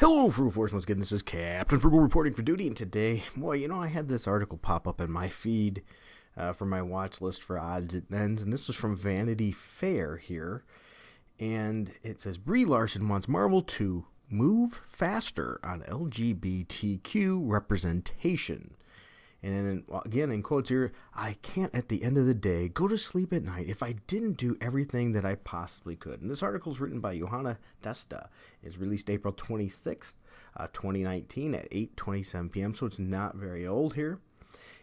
Hello, Frugal Force. Once again, this is Captain Frugal reporting for duty, and today, I had this article pop up in my feed for my watch list for odds and ends, and this was from Vanity Fair here, and it says, Brie Larson wants Marvel to move faster on LGBTQ representation. And then, again, in quotes here, I can't at the end of the day go to sleep at night if I didn't do everything that I possibly could. And this article is written by Johanna Testa. It's released April 26th, 2019 at 8:27 p.m., so it's not very old here.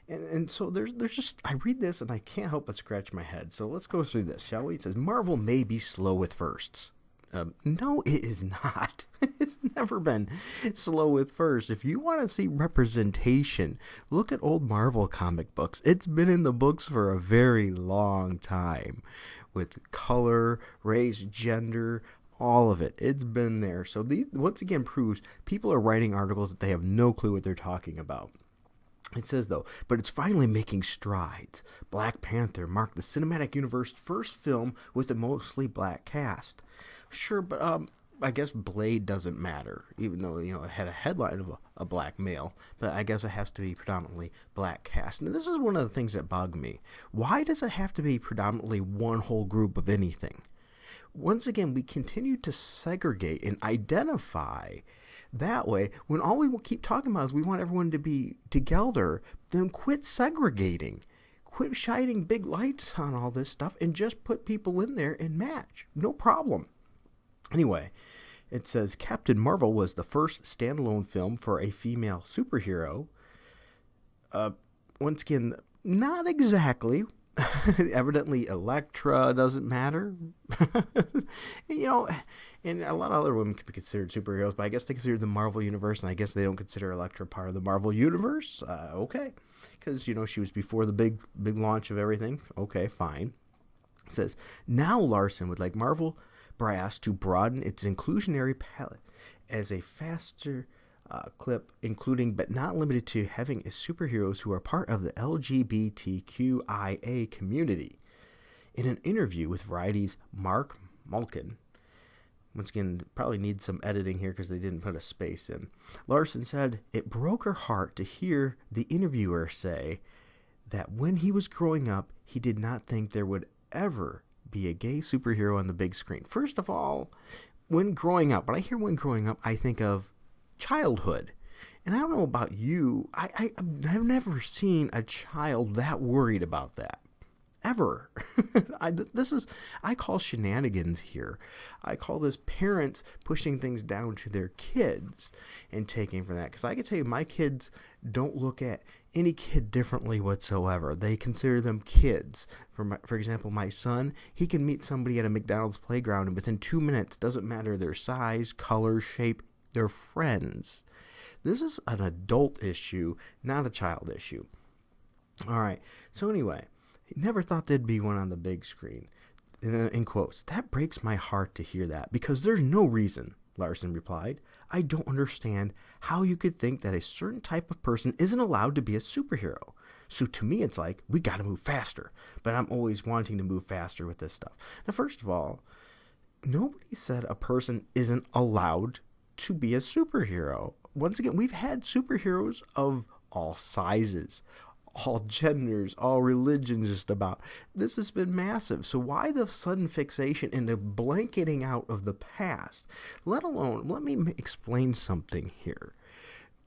And so there's just, I read this and I can't help but scratch my head. So let's go through this, shall we? It says, Marvel may be slow with firsts. No, it is not. It's never been slow with first. If you want to see representation, look at old Marvel comic books. It's been in the books for a very long time with color, race, gender, all of it. It's been there. So once again proves people are writing articles that they have no clue what they're talking about. It says, though, but it's finally making strides. Black Panther marked the cinematic universe's first film with a mostly black cast. Sure, but I guess Blade doesn't matter, even though, it had a headline of a black male, but I guess it has to be predominantly black cast. And this is one of the things that bug me. Why does it have to be predominantly one whole group of anything? Once again, we continue to segregate and identify that way when all we will keep talking about is we want everyone to be together. Then quit segregating. Quit shining big lights on all this stuff and just put people in there and match. No problem. Anyway, it says Captain Marvel was the first standalone film for a female superhero. Once again, not exactly. Evidently, Elektra doesn't matter. And a lot of other women could be considered superheroes, but I guess they consider the Marvel Universe, and I guess they don't consider Elektra part of the Marvel Universe. Okay. Because, she was before the big launch of everything. Okay, fine. It says, now Larson would like Marvel Brass to broaden its inclusionary palette as a faster clip, including but not limited to having superheroes who are part of the LGBTQIA community. In an interview with Variety's Mark Malkin, once again, probably needs some editing here because they didn't put a space in, Larson said, it broke her heart to hear the interviewer say that when he was growing up, he did not think there would ever be a gay superhero on the big screen. First of all, when growing up, I think of childhood. And I don't know about you, I've never seen a child that worried about that. Ever. I call shenanigans here. I call this parents pushing things down to their kids and taking from that. Because I can tell you, my kids don't look at any kid differently whatsoever. They consider them kids. For example, my son, he can meet somebody at a McDonald's playground and within 2 minutes, doesn't matter their size, color, shape, they're friends. This is an adult issue, not a child issue. All right. So anyway, never thought there'd be one on the big screen. In quotes, that breaks my heart to hear that because there's no reason, Larson replied. I don't understand how you could think that a certain type of person isn't allowed to be a superhero. So to me, it's like, we got to move faster. But I'm always wanting to move faster with this stuff. Now, first of all, nobody said a person isn't allowed to be a superhero. Once again, we've had superheroes of all sizes, all genders, all religions, just about. This has been massive. So why the sudden fixation and the blanketing out of the past? Let me explain something here.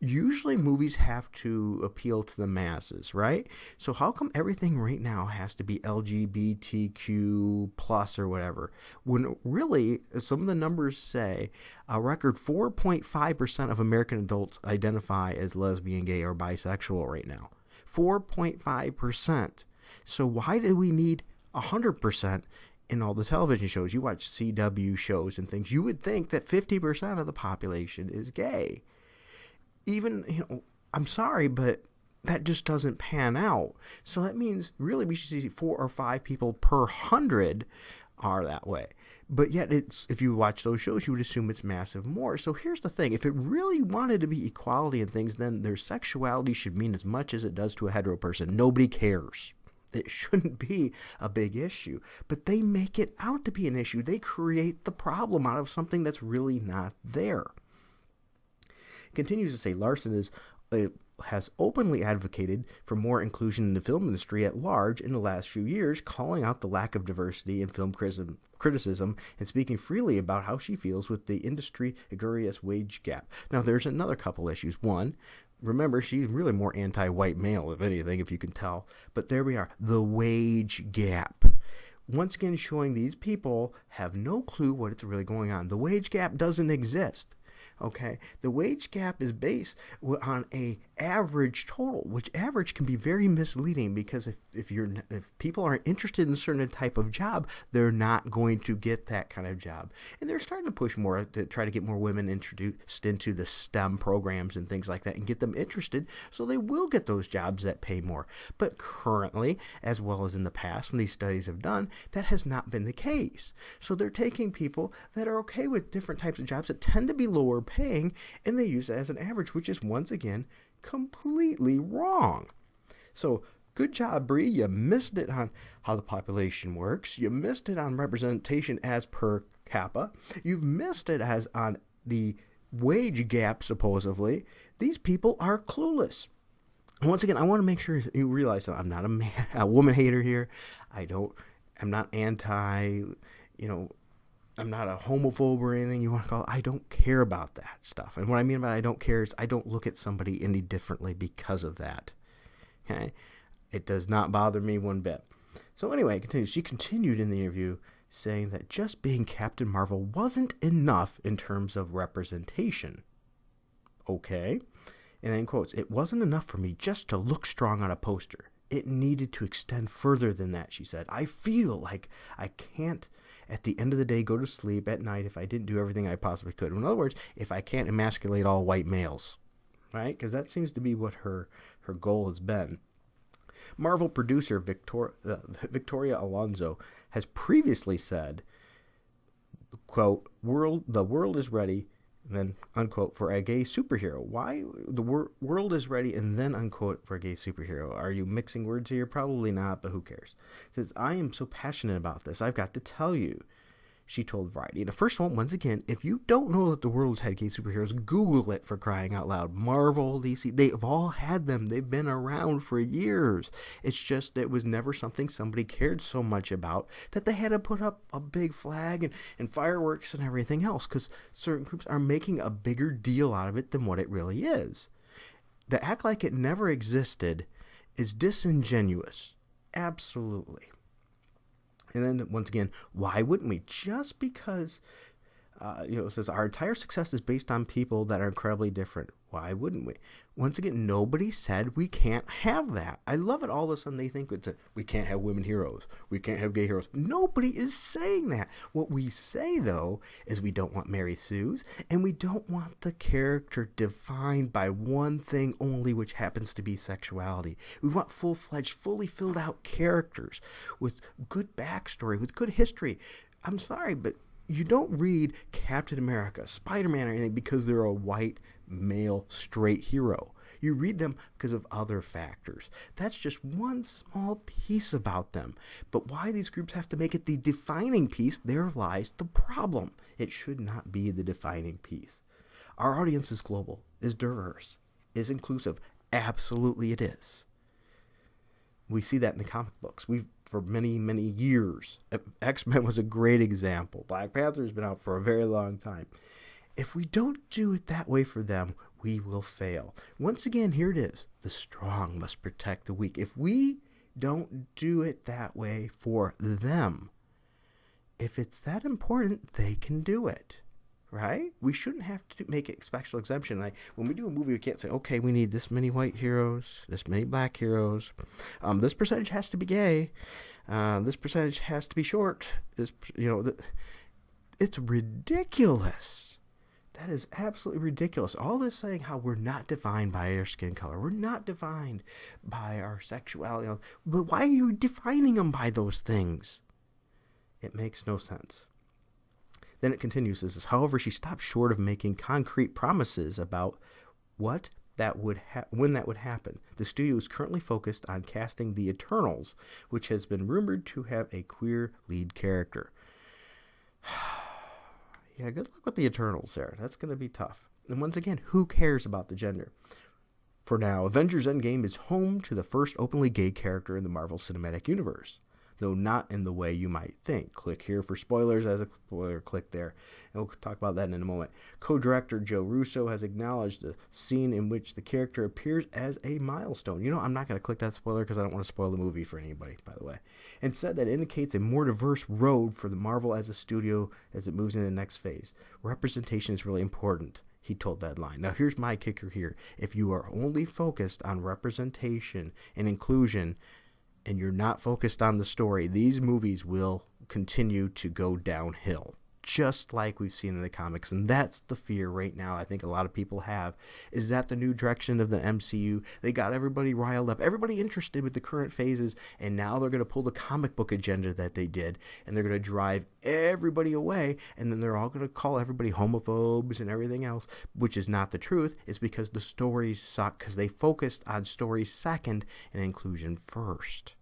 Usually movies have to appeal to the masses, right? So how come everything right now has to be LGBTQ plus or whatever? When really, some of the numbers say a record 4.5% of American adults identify as lesbian, gay, or bisexual right now. 4.5%. So why do we need 100% in all the television shows? You watch CW shows and things. You would think that 50% of the population is gay. Even, I'm sorry, but that just doesn't pan out. So that means really we should see 4 or 5 people per 100 are that way. But yet, if you watch those shows, you would assume it's massive more. So here's the thing. If it really wanted to be equality and things, then their sexuality should mean as much as it does to a hetero person. Nobody cares. It shouldn't be a big issue. But they make it out to be an issue. They create the problem out of something that's really not there. Continues to say Larson has openly advocated for more inclusion in the film industry at large in the last few years, calling out the lack of diversity in film criticism and speaking freely about how she feels with the industry egregious wage gap. Now, there's another couple issues. One, remember, she's really more anti-white male, if anything, if you can tell. But there we are, the wage gap. Once again, showing these people have no clue what it's really going on. The wage gap doesn't exist. Okay, the wage gap is based on a average total, which average can be very misleading because if people aren't interested in a certain type of job, they're not going to get that kind of job. And they're starting to push more to try to get more women introduced into the STEM programs and things like that and get them interested so they will get those jobs that pay more. But currently, as well as in the past when these studies have done, that has not been the case. So they're taking people that are okay with different types of jobs that tend to be lower paying, and they use that as an average, which is once again completely wrong. So good job, Brie. You missed it on how the population works. You missed it on representation as per capita. You've missed it as on the wage gap, supposedly. These people are clueless. Once again, I want to make sure you realize that I'm not a woman hater here. I'm not anti, I'm not a homophobe or anything you want to call it. I don't care about that stuff. And what I mean by I don't care is I don't look at somebody any differently because of that. Okay? It does not bother me one bit. So anyway, she continued in the interview saying that just being Captain Marvel wasn't enough in terms of representation. Okay? And then quotes, "It wasn't enough for me just to look strong on a poster. It needed to extend further than that," she said. "I feel like I can't, at the end of the day, go to sleep at night if I didn't do everything I possibly could." In other words, if I can't emasculate all white males, right? Because that seems to be what her goal has been. Marvel producer Victoria Alonso has previously said, quote, "The world is ready," and then, unquote, "for a gay superhero." Why the world is ready and then, unquote, "for a gay superhero"? Are you mixing words here? Probably not, but who cares? It says, "I am so passionate about this. I've got to tell you," she told Variety. The first one, once again, if you don't know that the world's had gay superheroes, Google it, for crying out loud. Marvel, DC, they've all had them. They've been around for years. It's just that it was never something somebody cared so much about that they had to put up a big flag and fireworks and everything else, because certain groups are making a bigger deal out of it than what it really is. To act like it never existed is disingenuous. Absolutely. And then, once again, why wouldn't we? Just because, it says our entire success is based on people that are incredibly different. Why wouldn't we? Once again, nobody said we can't have that. I love it. All of a sudden they think we can't have women heroes. We can't have gay heroes. Nobody is saying that. What we say, though, is we don't want Mary Sue's, and we don't want the character defined by one thing only, which happens to be sexuality. We want full-fledged, fully filled out characters with good backstory, with good history. I'm sorry, but you don't read Captain America, Spider-Man, or anything because they're a white, male, straight hero. You read them because of other factors. That's just one small piece about them. But why these groups have to make it the defining piece, there lies the problem. It should not be the defining piece. Our audience is global, is diverse, is inclusive. Absolutely it is. We see that in the comic books. For many, many years. X-Men was a great example. Black Panther has been out for a very long time. If we don't do it that way for them, we will fail. Once again, here it is. The strong must protect the weak. If we don't do it that way for them, if it's that important, they can do it. Right? We shouldn't have to make it special exemption. When we do a movie, we can't say, okay, we need this many white heroes, this many black heroes. This percentage has to be gay. This percentage has to be short. It's ridiculous. That is absolutely ridiculous. All this saying how we're not defined by our skin color. We're not defined by our sexuality. But why are you defining them by those things? It makes no sense. Then it continues, however, she stopped short of making concrete promises about when that would happen. The studio is currently focused on casting the Eternals, which has been rumored to have a queer lead character. Yeah, good luck with the Eternals there. That's going to be tough. And once again, who cares about the gender? For now, Avengers Endgame is home to the first openly gay character in the Marvel Cinematic Universe, though not in the way you might think. Click here for spoilers as a spoiler, click there. And we'll talk about that in a moment. Co-director Joe Russo has acknowledged the scene in which the character appears as a milestone. I'm not going to click that spoiler because I don't want to spoil the movie for anybody, by the way. And said that indicates a more diverse road for the Marvel as a studio as it moves into the next phase. Representation is really important, he told Deadline. Now, here's my kicker here. If you are only focused on representation and inclusion, and you're not focused on the story, these movies will continue to go downhill, just like we've seen in the comics. And that's the fear right now I think a lot of people have, is that the new direction of the MCU, they got everybody riled up, everybody interested with the current phases, and now they're going to pull the comic book agenda that they did, and they're going to drive everybody away, and then they're all going to call everybody homophobes and everything else, which is not the truth. It's because the stories suck, because they focused on stories second and inclusion first.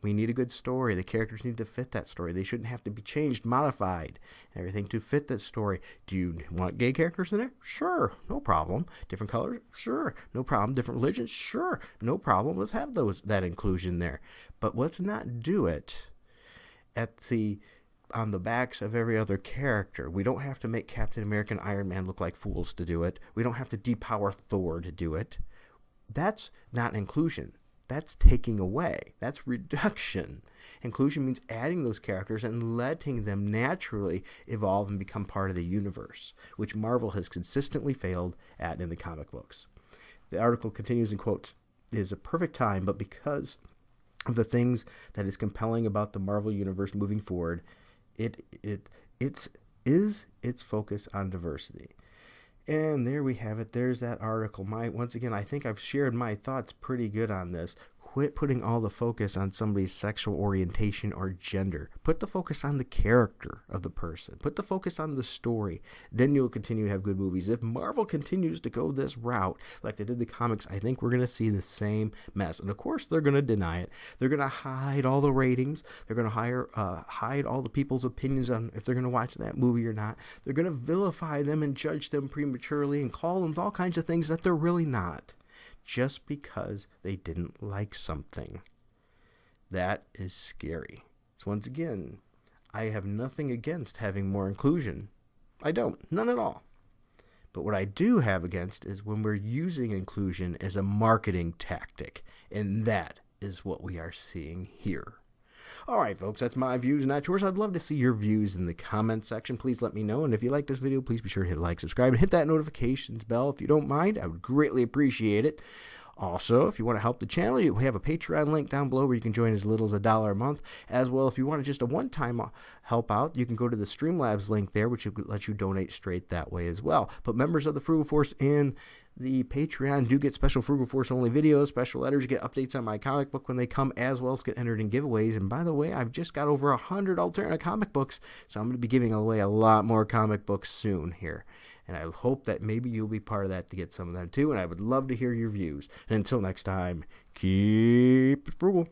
We need a good story. The characters need to fit that story. They shouldn't have to be changed, modified, everything to fit that story. Do you want gay characters in there? Sure, no problem. Different colors? Sure, no problem. Different religions? Sure, no problem. Let's have that inclusion there. But let's not do it on the backs of every other character. We don't have to make Captain America and Iron Man look like fools to do it. We don't have to depower Thor to do it. That's not inclusion. That's taking away. That's reduction. Inclusion means adding those characters and letting them naturally evolve and become part of the universe, which Marvel has consistently failed at in the comic books. The article continues in quotes, "It is a perfect time, but because of the things that is compelling about the Marvel universe moving forward, it's its focus on diversity." And there we have it. There's that article. Once again, I think I've shared my thoughts pretty good on this. Quit putting all the focus on somebody's sexual orientation or gender. Put the focus on the character of the person. Put the focus on the story. Then you'll continue to have good movies. If Marvel continues to go this route, like they did the comics, I think we're going to see the same mess. And of course, they're going to deny it. They're going to hide all the ratings. They're going to hide all the people's opinions on if they're going to watch that movie or not. They're going to vilify them and judge them prematurely and call them all kinds of things that they're really not, just because they didn't like something. That is scary. So once again, I have nothing against having more inclusion. I don't. None at all. But what I do have against is when we're using inclusion as a marketing tactic. And that is what we are seeing here. All right, folks, that's my views, not yours. I'd love to see your views in the comment section. Please let me know. And if you like this video, please be sure to hit like, subscribe, and hit that notifications bell if you don't mind. I would greatly appreciate it. Also, if you want to help the channel, we have a Patreon link down below where you can join as little as $1 a month. As well, if you want just a one-time help out, you can go to the Streamlabs link there, which lets you donate straight that way as well. But members of the Frugal Force in the Patreon do get special Frugal Force only videos, special letters. You get updates on my comic book when they come, as well as get entered in giveaways. And by the way, I've just got over 100 alternate comic books, so I'm going to be giving away a lot more comic books soon here. And I hope that maybe you'll be part of that to get some of them too. And I would love to hear your views. And until next time, keep it frugal.